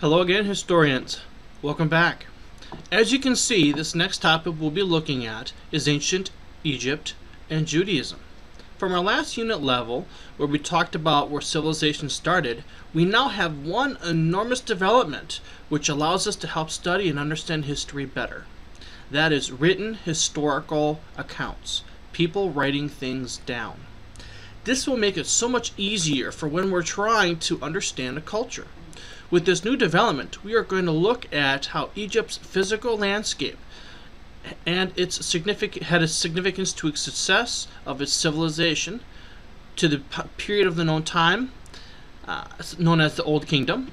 Hello again, historians. Welcome back. As you can see, this next topic we'll be looking at is ancient Egypt and Judaism. From our last unit level, where we talked about where civilization started, we now have one enormous development which allows us to help study and understand history better. That is written historical accounts, people writing things down. This will make it so much easier for when we're trying to understand a culture. With this new development, we are going to look at how Egypt's physical landscape and had a significance to its success of its civilization, to the period of the known time, known as the Old Kingdom,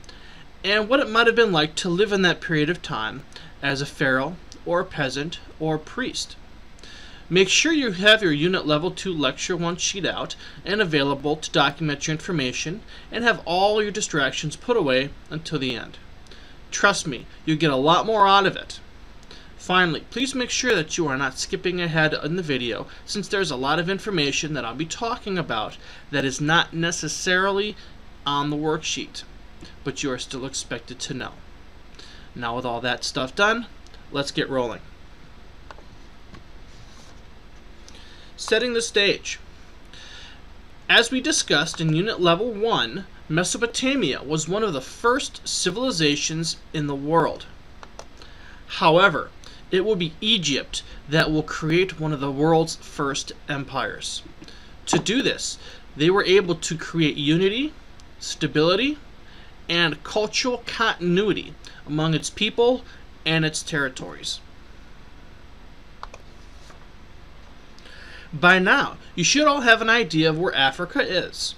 and what it might have been like to live in that period of time as a pharaoh, or a peasant, or a priest. Make sure you have your Unit Level 2 Lecture 1 sheet out and available to document your information and have all your distractions put away until the end. Trust me, you'll get a lot more out of it. Finally, please make sure that you are not skipping ahead in the video, since there's a lot of information that I'll be talking about that is not necessarily on the worksheet, but you are still expected to know. Now with all that stuff done, let's get rolling. Setting the stage. As we discussed in Unit Level 1, Mesopotamia was one of the first civilizations in the world. However, it will be Egypt that will create one of the world's first empires. To do this, they were able to create unity, stability, and cultural continuity among its people and its territories. By now, you should all have an idea of where Africa is.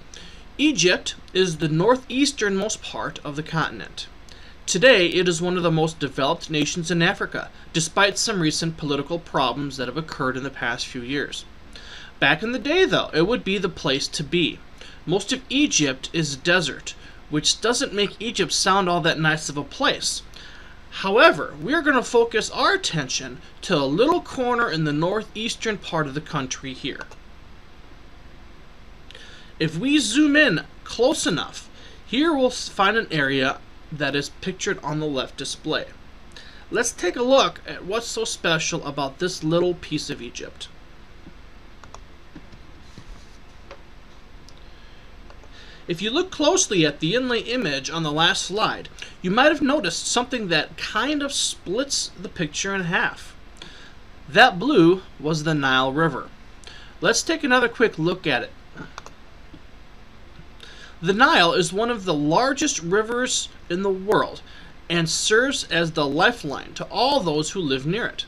Egypt is the northeasternmost part of the continent. Today, it is one of the most developed nations in Africa, despite some recent political problems that have occurred in the past few years. Back in the day, though, it would be the place to be. Most of Egypt is desert, which doesn't make Egypt sound all that nice of a place. However, we are going to focus our attention to a little corner in the northeastern part of the country here. If we zoom in close enough, here we'll find an area that is pictured on the left display. Let's take a look at what's so special about this little piece of Egypt. If you look closely at the inlay image on the last slide, you might have noticed something that kind of splits the picture in half. That blue was the Nile River. Let's take another quick look at it. The Nile is one of the largest rivers in the world and serves as the lifeline to all those who live near it.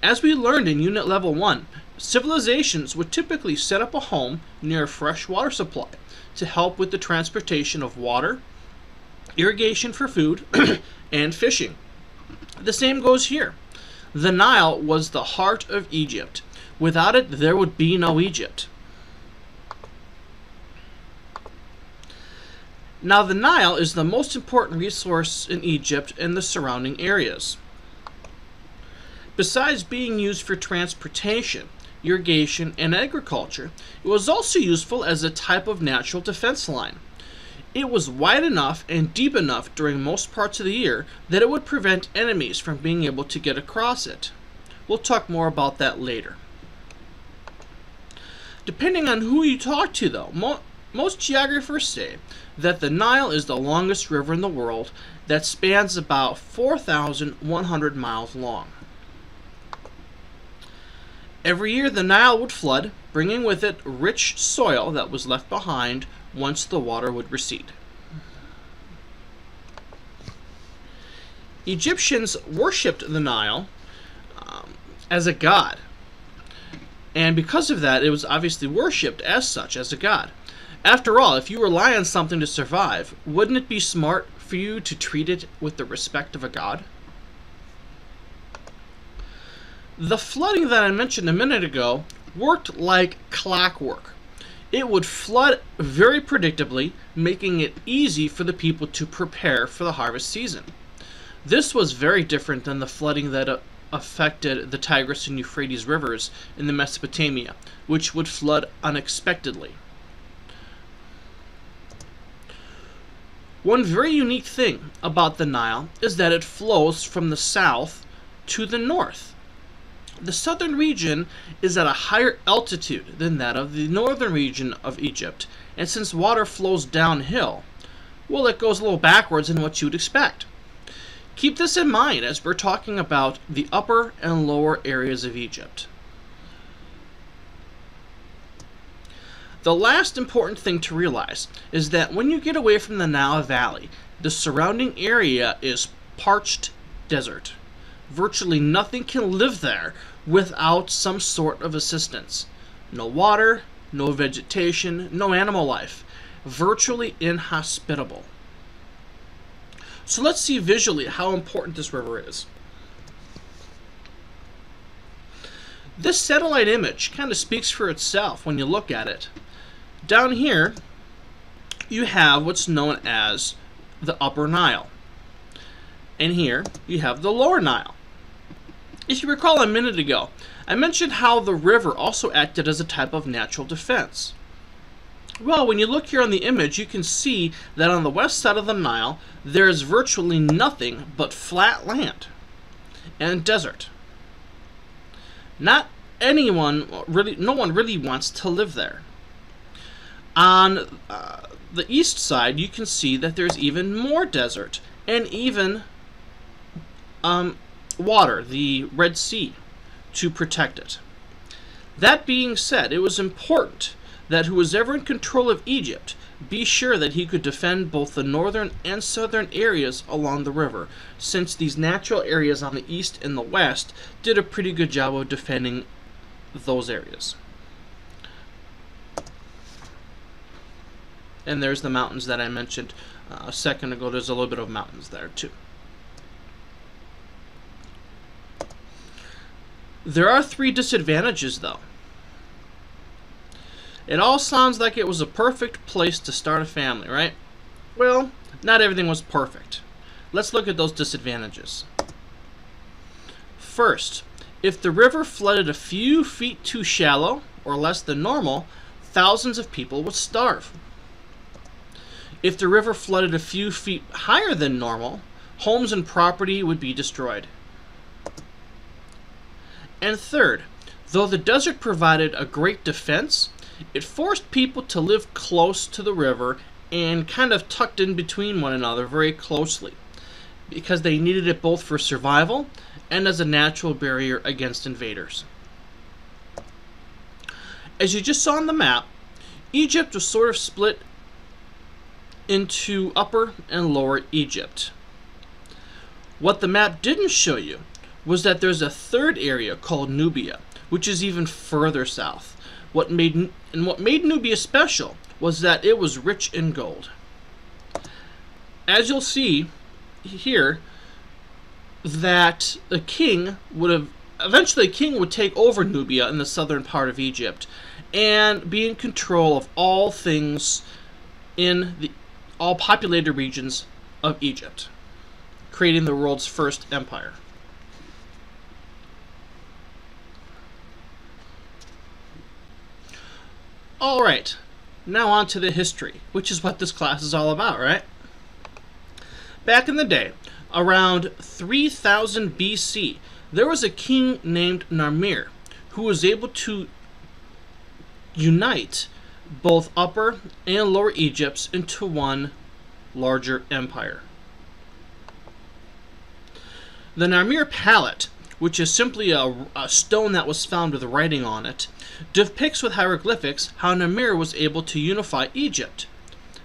As we learned in Unit Level 1, civilizations would typically set up a home near a fresh water supply to help with the transportation of water, irrigation for food, and fishing. The same goes here. The Nile was the heart of Egypt. Without it, there would be no Egypt. Now, the Nile is the most important resource in Egypt and the surrounding areas. Besides being used for transportation, irrigation, and agriculture, it was also useful as a type of natural defense line. It was wide enough and deep enough during most parts of the year that it would prevent enemies from being able to get across it. We'll talk more about that later. Depending on who you talk to, though, most geographers say that the Nile is the longest river in the world that spans about 4,100 miles long. Every year the Nile would flood, bringing with it rich soil that was left behind once the water would recede. Egyptians worshipped the Nile as a god, and because of that it was obviously worshipped as such, as a god. After all, if you rely on something to survive, wouldn't it be smart for you to treat it with the respect of a god? The flooding that I mentioned a minute ago worked like clockwork. It would flood very predictably, making it easy for the people to prepare for the harvest season. This was very different than the flooding that affected the Tigris and Euphrates rivers in the Mesopotamia, which would flood unexpectedly. One very unique thing about the Nile is that it flows from the south to the north. The southern region is at a higher altitude than that of the northern region of Egypt, and since water flows downhill, well, it goes a little backwards in what you'd expect. Keep this in mind as we're talking about the upper and lower areas of Egypt. The last important thing to realize is that when you get away from the Nile Valley, the surrounding area is parched desert. Virtually nothing can live there without some sort of assistance. No water, no vegetation, no animal life. Virtually inhospitable. So let's see visually how important this river is. This satellite image kind of speaks for itself when you look at it. Down here, you have what's known as the Upper Nile. And here, you have the Lower Nile. If you recall a minute ago, I mentioned how the river also acted as a type of natural defense. Well, when you look here on the image, you can see that on the west side of the Nile, there is virtually nothing but flat land and desert. No one really wants to live there. On the east side, you can see that there's even more desert and even water, the Red Sea, to protect it. That being said, it was important that who was ever in control of Egypt be sure that he could defend both the northern and southern areas along the river, since these natural areas on the east and the west did a pretty good job of defending those areas. And there's the mountains that I mentioned a second ago. There's a little bit of mountains there too. There are 3 disadvantages though. It all sounds like it was a perfect place to start a family, right? Well, not everything was perfect. Let's look at those disadvantages. First, if the river flooded a few feet too shallow or less than normal, thousands of people would starve. If the river flooded a few feet higher than normal, homes and property would be destroyed. And third, though the desert provided a great defense, it forced people to live close to the river and kind of tucked in between one another very closely, because they needed it both for survival and as a natural barrier against invaders. As you just saw on the map, Egypt was sort of split into Upper and Lower Egypt. What the map didn't show you was that there's a third area called Nubia, which is even further south. What made Nubia special was that it was rich in gold. As you'll see here, that a king would take over Nubia in the southern part of Egypt and be in control of all things in all populated regions of Egypt, creating the world's first empire. Alright, now on to the history, which is what this class is all about, right? Back in the day, around 3000 BC, there was a king named Narmer who was able to unite both Upper and Lower Egypts into one larger empire. The Narmer palette, which is simply a stone that was found with writing on it, depicts with hieroglyphics how Narmer was able to unify Egypt.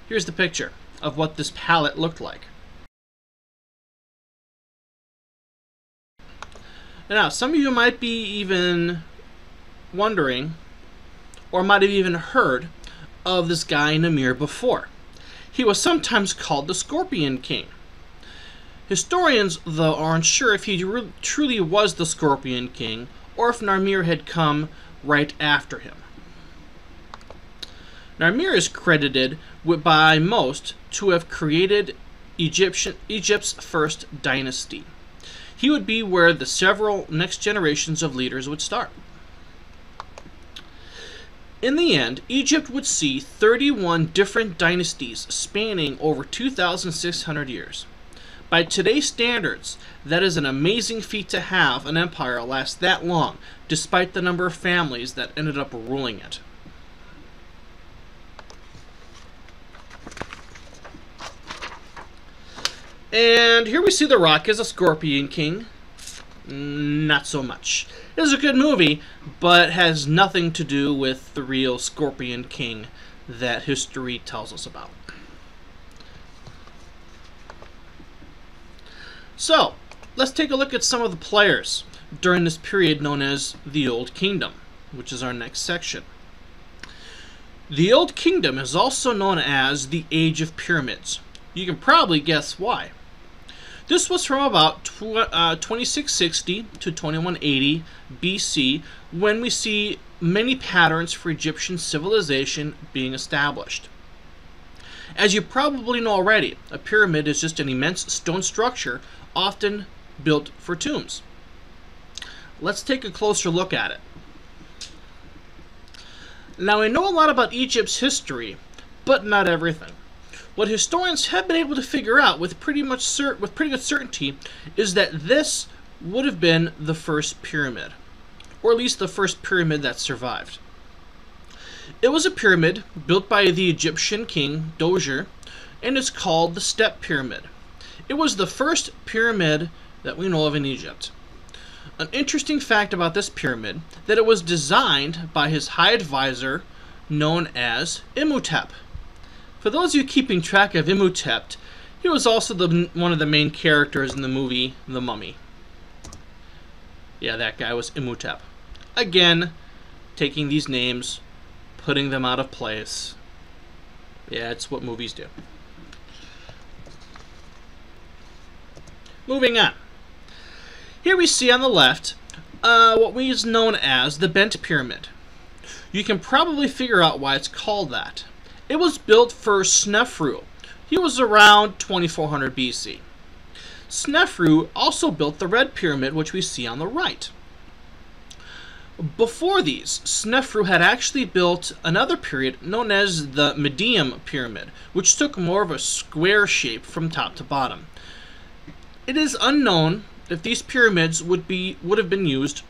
Here's the picture of what this palette looked like. Now, some of you might be even wondering, or might have even heard of this guy Narmer before. He was sometimes called the Scorpion King. Historians, though, are unsure if he truly was the Scorpion King or if Narmer had come right after him. Narmer is credited by most to have created Egypt's first dynasty. He would be where the several next generations of leaders would start. In the end, Egypt would see 31 different dynasties spanning over 2,600 years. By today's standards, that is an amazing feat to have an empire last that long, despite the number of families that ended up ruling it. And here we see The Rock as a Scorpion King. Not so much. It is a good movie, but has nothing to do with the real Scorpion King that history tells us about. So, let's take a look at some of the players during this period known as the Old Kingdom, which is our next section. The Old Kingdom is also known as the Age of Pyramids. You can probably guess why. This was from about 2660 to 2180 BC, when we see many patterns for Egyptian civilization being established. As you probably know already, a pyramid is just an immense stone structure, often built for tombs. Let's take a closer look at it. Now, I know a lot about Egypt's history, but not everything. What historians have been able to figure out with pretty good certainty is that this would have been the first pyramid, or at least the first pyramid that survived. It was a pyramid built by the Egyptian king Dozier, and it's called the Step Pyramid. It was the first pyramid that we know of in Egypt. An interesting fact about this pyramid, that it was designed by his high advisor known as Imhotep. For those of you keeping track of Imhotep, he was also one of the main characters in the movie The Mummy. Yeah, that guy was Imhotep. Again, taking these names, putting them out of place. Yeah, it's what movies do. Moving on. Here we see on the left what we is known as the Bent Pyramid. You can probably figure out why it's called that. It was built for Snefru. He was around 2400 BC. Snefru also built the Red Pyramid, which we see on the right. Before these, Snefru had actually built another period known as the Medium Pyramid, which took more of a square shape from top to bottom. It is unknown if these pyramids would have been used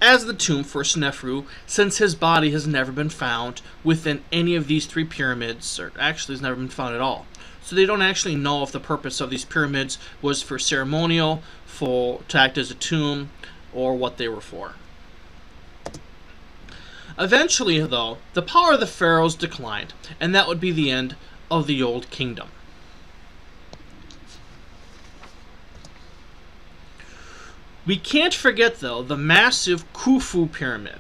as the tomb for Snefru, since his body has never been found within any of these three pyramids, or actually has never been found at all. So they don't actually know if the purpose of these pyramids was for ceremonial, to act as a tomb, or what they were for. Eventually, though, the power of the pharaohs declined, and that would be the end of the Old Kingdom. We can't forget, though, the massive Khufu Pyramid,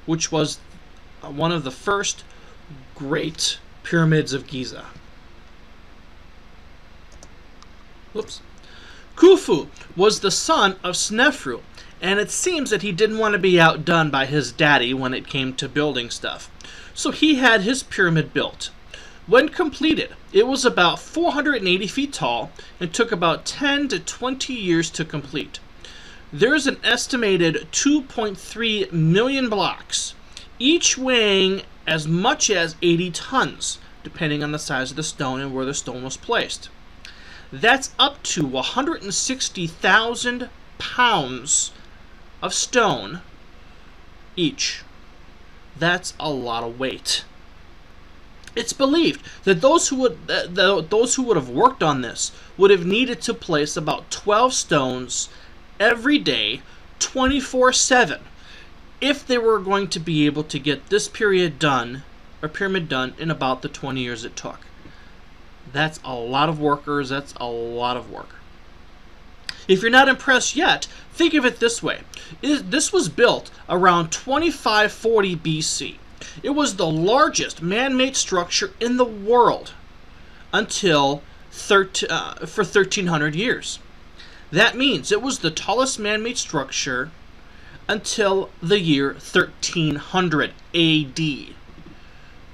which was one of the first great pyramids of Giza. Whoops. Khufu was the son of Snefru, and it seems that he didn't want to be outdone by his daddy when it came to building stuff. So he had his pyramid built. When completed, it was about 480 feet tall and took about 10 to 20 years to complete. There's an estimated 2.3 million blocks, each weighing as much as 80 tons, depending on the size of the stone and where the stone was placed. That's up to 160,000 pounds of stone each. That's a lot of weight. It's believed that those who would have worked on this would have needed to place about 12 stones every day, 24/7, if they were going to be able to get this pyramid done in about the 20 years it took. That's a lot of workers. That's a lot of work. If you're not impressed yet, think of it this way. This was built around 2540 BC. It was the largest man-made structure in the world for 1300 years. That means it was the tallest man-made structure until the year 1300 AD.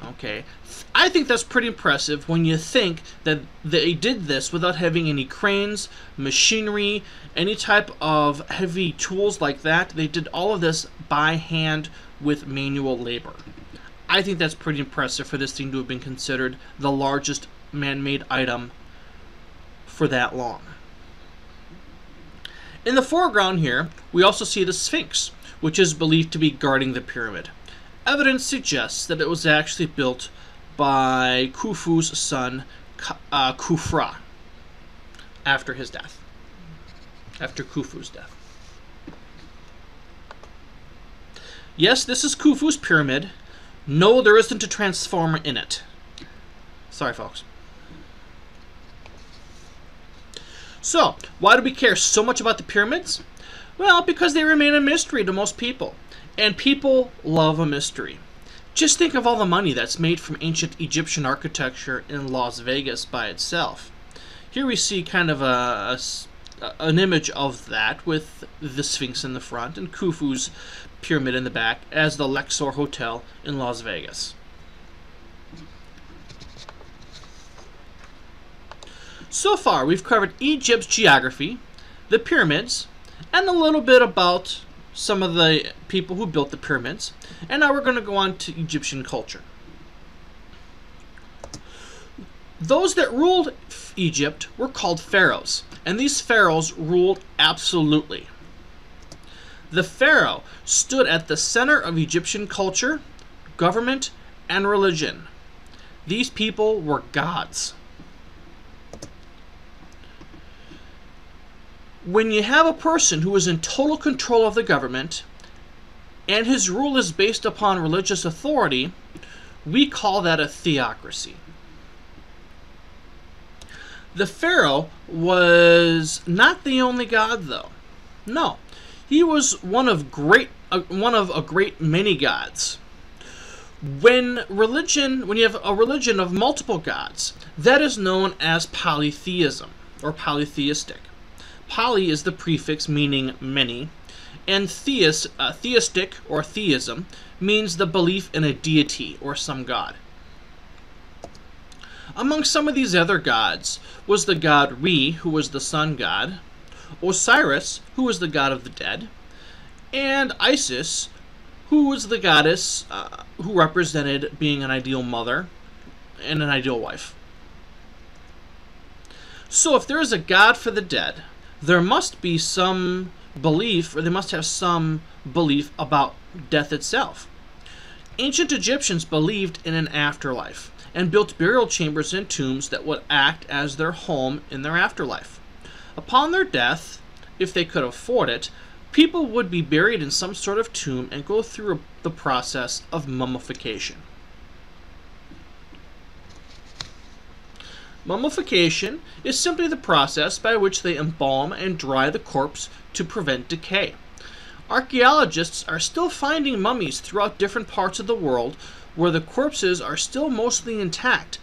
Okay, I think that's pretty impressive when you think that they did this without having any cranes, machinery, any type of heavy tools like that. They did all of this by hand with manual labor. I think that's pretty impressive for this thing to have been considered the largest man-made item for that long. In the foreground here, we also see the Sphinx, which is believed to be guarding the pyramid. Evidence suggests that it was actually built by Khufu's son, Khufra, after his death. After Khufu's death. Yes, this is Khufu's pyramid. No, there isn't a transformer in it. Sorry, folks. So, why do we care so much about the pyramids? Well, because they remain a mystery to most people. And people love a mystery. Just think of all the money that's made from ancient Egyptian architecture in Las Vegas by itself. Here we see kind of an image of that with the Sphinx in the front and Khufu's pyramid in the back as the Luxor Hotel in Las Vegas. So far, we've covered Egypt's geography, the pyramids, and a little bit about some of the people who built the pyramids. And now we're going to go on to Egyptian culture. Those that ruled Egypt were called pharaohs, and these pharaohs ruled absolutely. The pharaoh stood at the center of Egyptian culture, government, and religion. These people were gods. When you have a person who is in total control of the government and his rule is based upon religious authority, we call that a theocracy. The pharaoh was not the only god, though. No, he was one of a great many gods. When you have a religion of multiple gods, that is known as polytheism or polytheistic. Poly is the prefix meaning many, and theistic or theism means the belief in a deity or some god. Among some of these other gods was the god Re, who was the sun god, Osiris, who was the god of the dead, and Isis, who was the goddess who represented being an ideal mother and an ideal wife. So if there is a god for the dead, there must be some belief, or they must have some belief about death itself. Ancient Egyptians believed in an afterlife and built burial chambers and tombs that would act as their home in their afterlife. Upon their death, if they could afford it, people would be buried in some sort of tomb and go through the process of mummification. Mummification is simply the process by which they embalm and dry the corpse to prevent decay. Archaeologists are still finding mummies throughout different parts of the world where the corpses are still mostly intact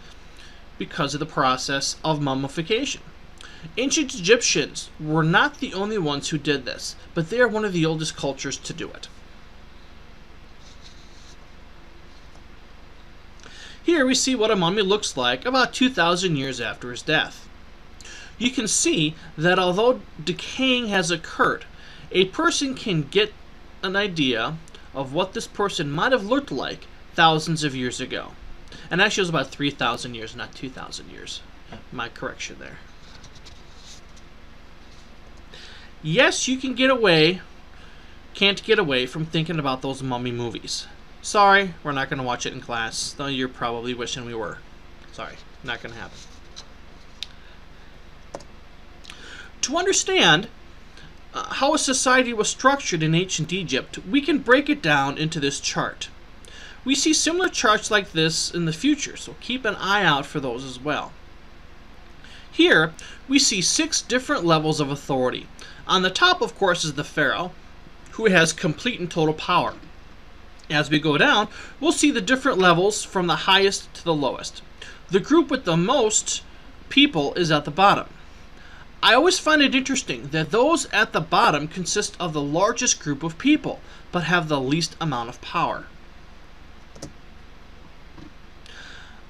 because of the process of mummification. Ancient Egyptians were not the only ones who did this, but they are one of the oldest cultures to do it. Here we see what a mummy looks like about 2,000 years after his death. You can see that although decaying has occurred, a person can get an idea of what this person might have looked like thousands of years ago. And actually it was about 3,000 years, not 2,000 years. My correction there. Yes, you can't get away from thinking about those mummy movies. Sorry, we're not going to watch it in class, though you're probably wishing we were. Sorry, not going to happen. To understand how a society was structured in ancient Egypt, we can break it down into this chart. We see similar charts like this in the future, so keep an eye out for those as well. Here, we see 6 different levels of authority. On the top, of course, is the pharaoh, who has complete and total power. As we go down, we'll see the different levels from the highest to the lowest. The group with the most people is at the bottom. I always find it interesting that those at the bottom consist of the largest group of people, but have the least amount of power.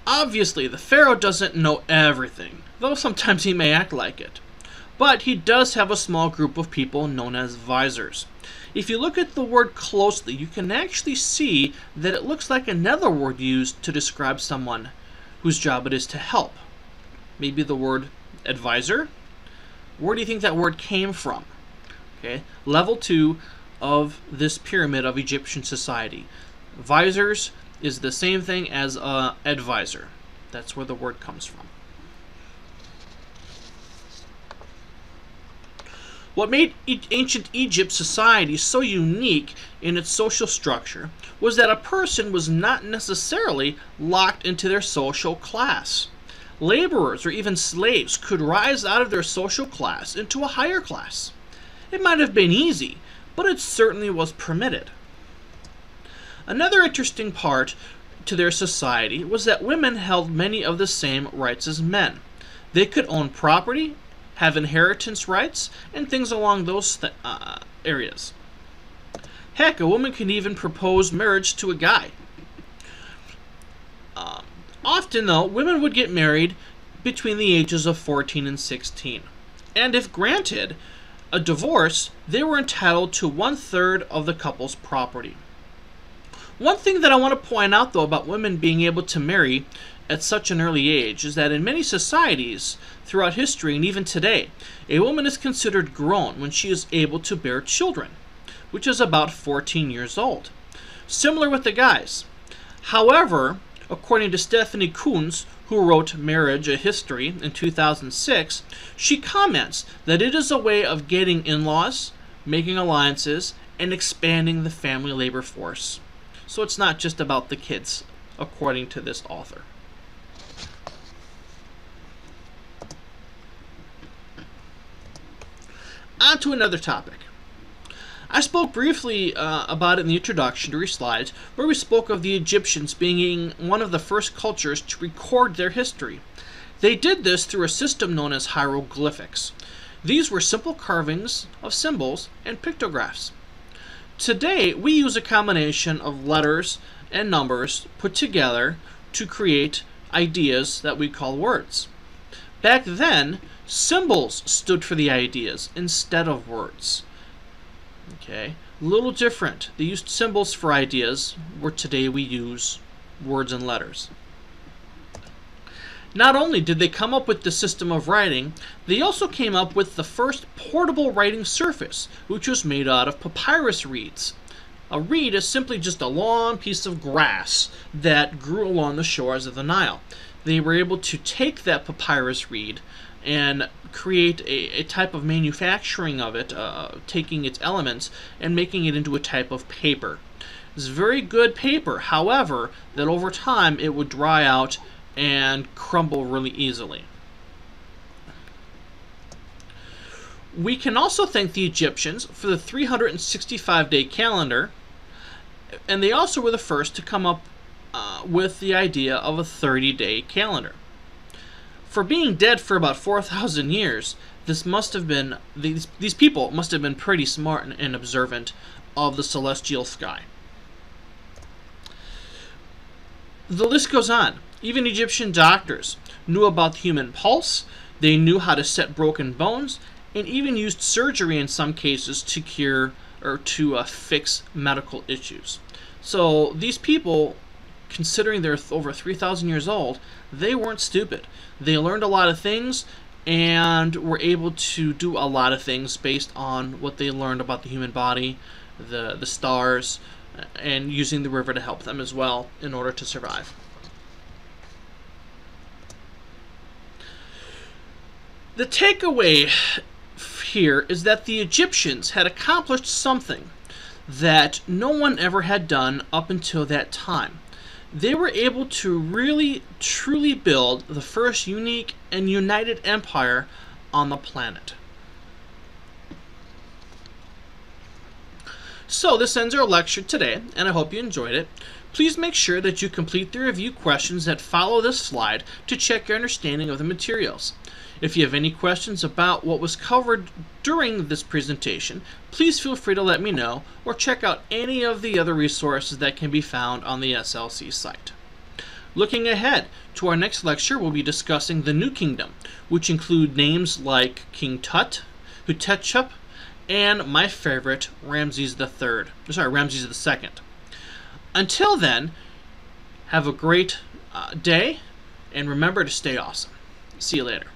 Obviously, the pharaoh doesn't know everything, though sometimes he may act like it. But he does have a small group of people known as viziers. If you look at the word closely, you can actually see that it looks like another word used to describe someone whose job it is to help. Maybe the word advisor? Where do you think that word came from? Okay, level 2 of this pyramid of Egyptian society. Visors is the same thing as advisor. That's where the word comes from. What made ancient Egypt society so unique in its social structure was that a person was not necessarily locked into their social class. Laborers or even slaves could rise out of their social class into a higher class. It might have been easy, but it certainly was permitted. Another interesting part to their society was that women held many of the same rights as men. They could own property, have inheritance rights, and things along those areas. Heck, a woman can even propose marriage to a guy. Often, though, women would get married between the ages of 14 and 16. And if granted a divorce, they were entitled to 1/3 of the couple's property. One thing that I want to point out, though, about women being able to marry at such an early age is that in many societies throughout history and even today, a woman is considered grown when she is able to bear children, which is about 14 years old. Similar with the guys. However, according to Stephanie Kunz, who wrote Marriage, a History in 2006, she comments that it is a way of getting in-laws, making alliances, and expanding the family labor force. So it's not just about the kids, according to this author. On to another topic. I spoke briefly about it in the introductory slides, where we spoke of the Egyptians being one of the first cultures to record their history. They did this through a system known as hieroglyphics. These were simple carvings of symbols and pictographs. Today, we use a combination of letters and numbers put together to create ideas that we call words. Back then, symbols stood for the ideas instead of words. Okay, a little different. They used symbols for ideas, where today we use words and letters. Not only did they come up with the system of writing, they also came up with the first portable writing surface, which was made out of papyrus reeds. A reed is simply just a long piece of grass that grew along the shores of the Nile. They were able to take that papyrus reed and create a type of manufacturing of it, taking its elements and making it into a type of paper. It's very good paper, however, that over time it would dry out and crumble really easily. We can also thank the Egyptians for the 365-day calendar, and they also were the first to come up with the idea of a 30-day calendar. For being dead for about 4,000 years, this must have been these people must have been pretty smart and observant of the celestial sky. The list goes on. Even Egyptian doctors knew about the human pulse, they knew how to set broken bones, and even used surgery in some cases to cure or to fix medical issues. So these people, considering they're over 3,000 years old, they weren't stupid. They learned a lot of things and were able to do a lot of things based on what they learned about the human body, the stars, and using the river to help them as well in order to survive. The takeaway here is that the Egyptians had accomplished something that no one ever had done up until that time. They were able to really, truly build the first unique and united empire on the planet. So this ends our lecture today, and I hope you enjoyed it. Please make sure that you complete the review questions that follow this slide to check your understanding of the materials. If you have any questions about what was covered during this presentation, please feel free to let me know or check out any of the other resources that can be found on the SLC site. Looking ahead to our next lecture, we'll be discussing the New Kingdom, which include names like King Tut, Hutep, and my favorite, Ramses II. Until then, have a great day, and remember to stay awesome. See you later.